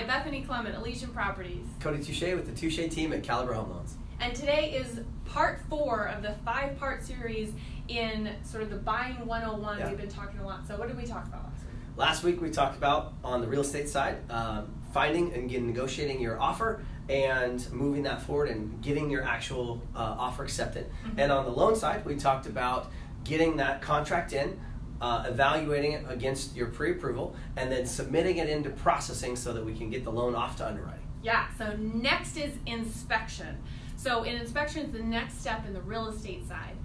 Hi, Bethany Clement, Elysian Properties. Cody Touchette with the Touchette team at Caliber Home Loans. And today is part 4 of the 5-part series in sort of the Buying 101. Yeah. We've been talking a lot. So what did we talk about last week? Last week we talked about, on the real estate side, finding and negotiating your offer and moving that forward and getting your actual offer accepted. Mm-hmm. And on the loan side, we talked about getting that contract in, evaluating it against your pre-approval, and then submitting it into processing so that we can get the loan off to underwriting. Yeah, so next is inspection. So in inspection is the next step in the real estate side.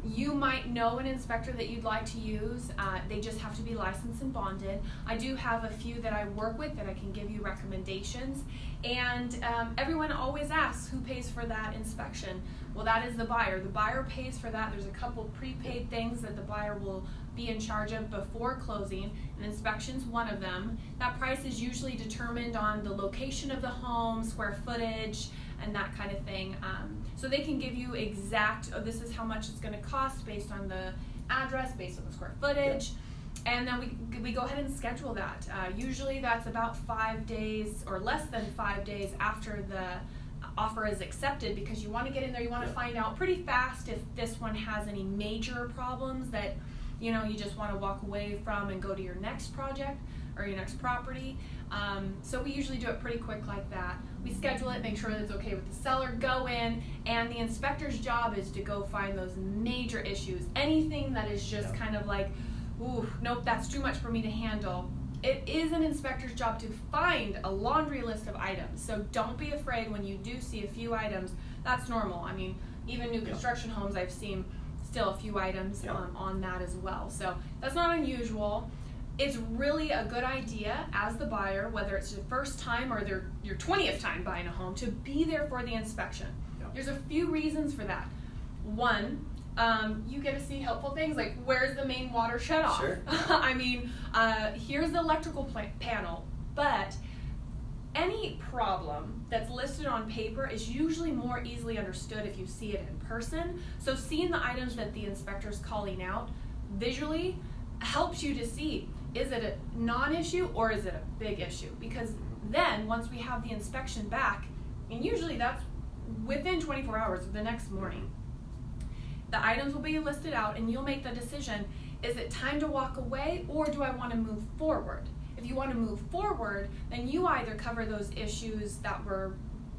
You might know an inspector that you'd like to use. They just have to be licensed and bonded. I do have a few that I work with that I can give you recommendations. And everyone always asks who pays for that inspection. Well, that is the buyer. The buyer pays for that. There's a couple prepaid things that the buyer will be in charge of before closing. An inspection's one of them. That price is usually determined on the location of the home, square footage, and that kind of thing. So they can give you exact, this is how much it's going to cost based on the address, based on the square footage. Yeah. And then we go ahead and schedule that. Usually that's about 5 days or less than 5 days after the offer is accepted, because you want to get in there, you want to find out pretty fast if this one has any major problems that you just want to walk away from and go to your next project or your next property. So we usually do it pretty quick like that. We schedule it, make sure that it's okay with the seller, go in, and the inspector's job is to go find those major issues. Anything that is just kind of like, ooh, nope, that's too much for me to handle. It is an inspector's job to find a laundry list of items. So don't be afraid when you do see a few items. That's normal. I mean, even new construction homes, I've seen still a few items on that as well. So that's not unusual. It's really a good idea as the buyer, whether it's your first time or your 20th time buying a home, to be there for the inspection. Yep. There's a few reasons for that. One, you get to see helpful things like, where's the main water shut off? Sure. I mean, here's the electrical panel, but any problem that's listed on paper is usually more easily understood if you see it in person. So seeing the items that the inspector's calling out visually helps you to see, is it a non-issue or is it a big issue? Because then once we have the inspection back, and usually that's within 24 hours of the next morning, the items will be listed out and you'll make the decision, is it time to walk away or do I want to move forward? If you want to move forward, then you either cover those issues that were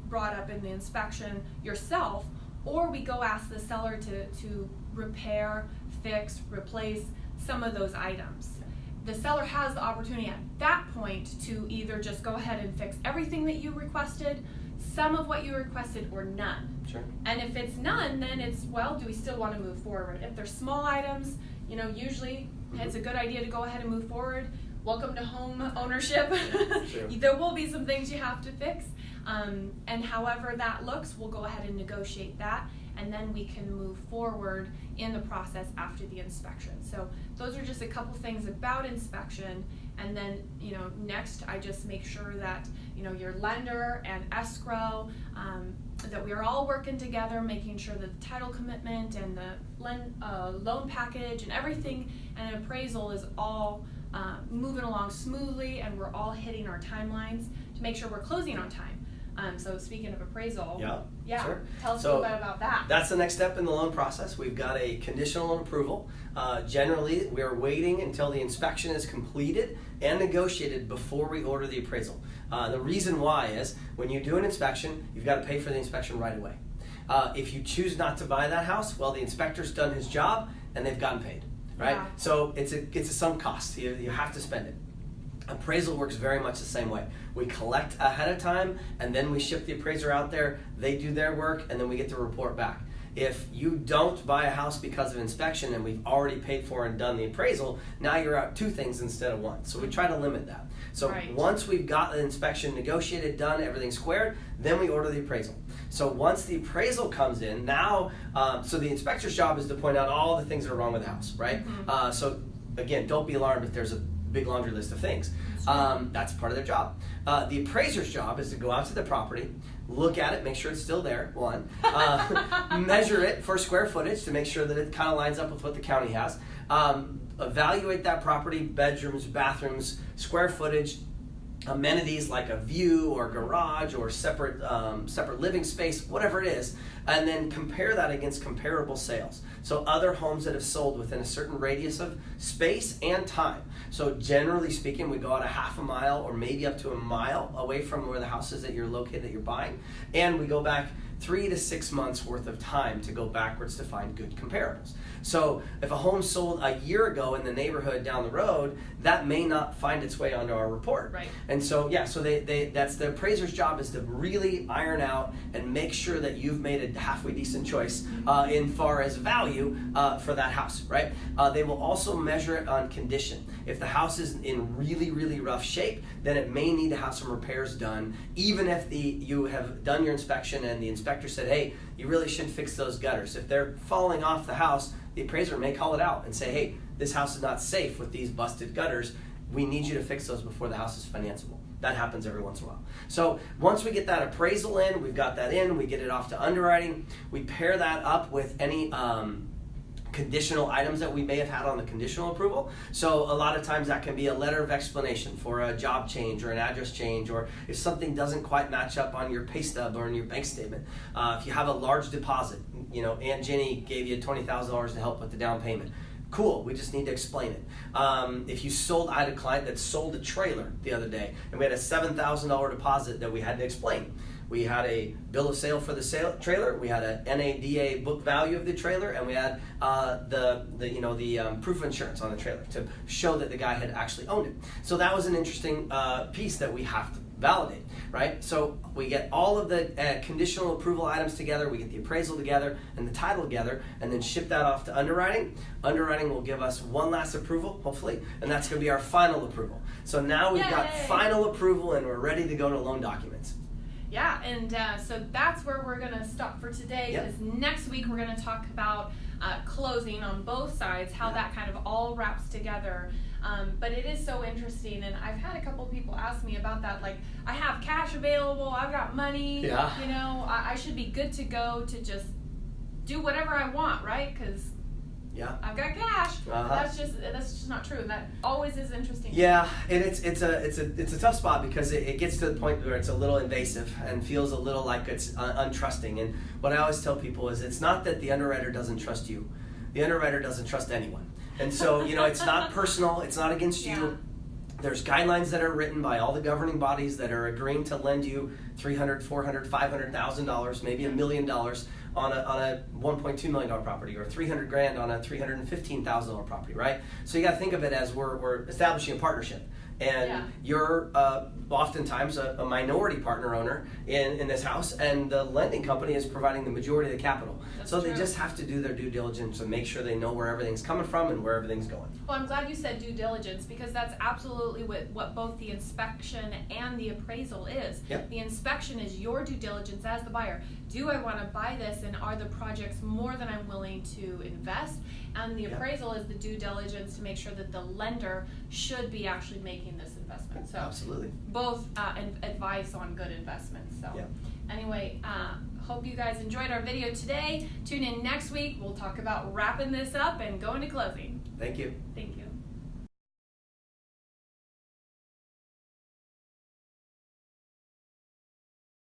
brought up in the inspection yourself, or we go ask the seller to repair, fix, replace some of those items. The seller has the opportunity at that point to either just go ahead and fix everything that you requested, some of what you requested, or none. Sure. And if it's none, then it's, well, do we still want to move forward? If they're small items, usually it's a good idea to go ahead and move forward. Welcome to home ownership. There will be some things you have to fix. And however that looks, we'll go ahead and negotiate that, and then we can move forward in the process after the inspection. So those are just a couple things about inspection. And then, next I just make sure that, your lender and escrow, that we are all working together, making sure that the title commitment and the loan package and everything and appraisal is all moving along smoothly, and we're all hitting our timelines to make sure we're closing on time. So speaking of appraisal, sure. Tell us a little bit about that. That's the next step in the loan process. We've got a conditional loan approval. Generally, we're waiting until the inspection is completed and negotiated before we order the appraisal. The reason why is when you do an inspection, you've got to pay for the inspection right away. If you choose not to buy that house, well, the inspector's done his job and they've gotten paid, right? Yeah. So it's a sunk cost. You have to spend it. Appraisal works very much the same way. We collect ahead of time, and then we ship the appraiser out there. They do their work, and then we get the report back. If you don't buy a house because of inspection and we've already paid for and done the appraisal, now you're out 2 things instead of 1. So we try to limit that. So once we've got the inspection negotiated, done, everything squared, then we order the appraisal. So once the appraisal comes in, now, so the inspector's job is to point out all the things that are wrong with the house, right? Mm-hmm. So again, don't be alarmed if there's a big laundry list of things. That's part of their job. The appraiser's job is to go out to the property, look at it, make sure it's still there, one. Measure it for square footage to make sure that it kind of lines up with what the county has. Evaluate that property, bedrooms, bathrooms, square footage, amenities like a view or garage or separate living space, whatever it is, and then compare that against comparable sales. So other homes that have sold within a certain radius of space and time. So generally speaking, we go out a half a mile or maybe up to a mile away from where the house is that you're located, that you're buying, and we go back 3 to 6 months worth of time to go backwards to find good comparables. So if a home sold a year ago in the neighborhood down the road, that may not find its way onto our report. Right. And so so that's the appraiser's job, is to really iron out and make sure that you've made a halfway decent choice in far as value for that house, right? They will also measure it on condition. If the house is in really, really rough shape, then it may need to have some repairs done, even if you have done your inspection and the inspector said, hey, you really should fix those gutters. If they're falling off the house, the appraiser may call it out and say, hey, this house is not safe with these busted gutters. We need you to fix those before the house is financeable. That happens every once in a while. So once we get that appraisal in, we've got that in, we get it off to underwriting, we pair that up with any conditional items that we may have had on the conditional approval. So a lot of times that can be a letter of explanation for a job change or an address change, or if something doesn't quite match up on your pay stub or in your bank statement. If you have a large deposit, Aunt Jenny gave you $20,000 to help with the down payment. Cool, we just need to explain it. If you I had a client that sold a trailer the other day, and we had a $7,000 deposit that we had to explain. We had a bill of sale for the trailer. We had a NADA book value of the trailer, and we had the proof of insurance on the trailer to show that the guy had actually owned it. So that was an interesting piece that we have to validate, right? So we get all of the conditional approval items together, we get the appraisal together and the title together, and then ship that off to underwriting. Underwriting will give us one last approval, hopefully, and that's going to be our final approval. So now we've got final approval and we're ready to go to loan documents. Yeah, and so that's where we're going to stop for today, because next week we're going to talk about closing on both sides, how that kind of all wraps together. But it is so interesting, and I've had a couple people ask me about that, like, I have cash available, I've got money, I should be good to go to just do whatever I want, right? Because I've got cash. That's just not true, and that always is interesting. Yeah, and it's a tough spot, because it gets to the point where it's a little invasive and feels a little like it's untrusting. And what I always tell people is, it's not that the underwriter doesn't trust you; the underwriter doesn't trust anyone. And so it's not personal; it's not against you. There's guidelines that are written by all the governing bodies that are agreeing to lend you $300,000, $400,000, $500,000, maybe $1 million on a $1.2 million property, or $300,000 on a $315,000 property, right? So you got to think of it as we're establishing a partnership. And you're oftentimes a minority partner owner in this house, and the lending company is providing the majority of the capital. That's so true. They just have to do their due diligence and make sure they know where everything's coming from and where everything's going. Well, I'm glad you said due diligence, because that's absolutely what both the inspection and the appraisal is. Yep. The inspection is your due diligence as the buyer. Do I want to buy this, and are the projects more than I'm willing to invest? And the appraisal is the due diligence to make sure that the lender should be actually making this investment. So absolutely. Both advice on good investments. So anyway, hope you guys enjoyed our video today. Tune in next week. We'll talk about wrapping this up and going to closing. Thank you. Thank you.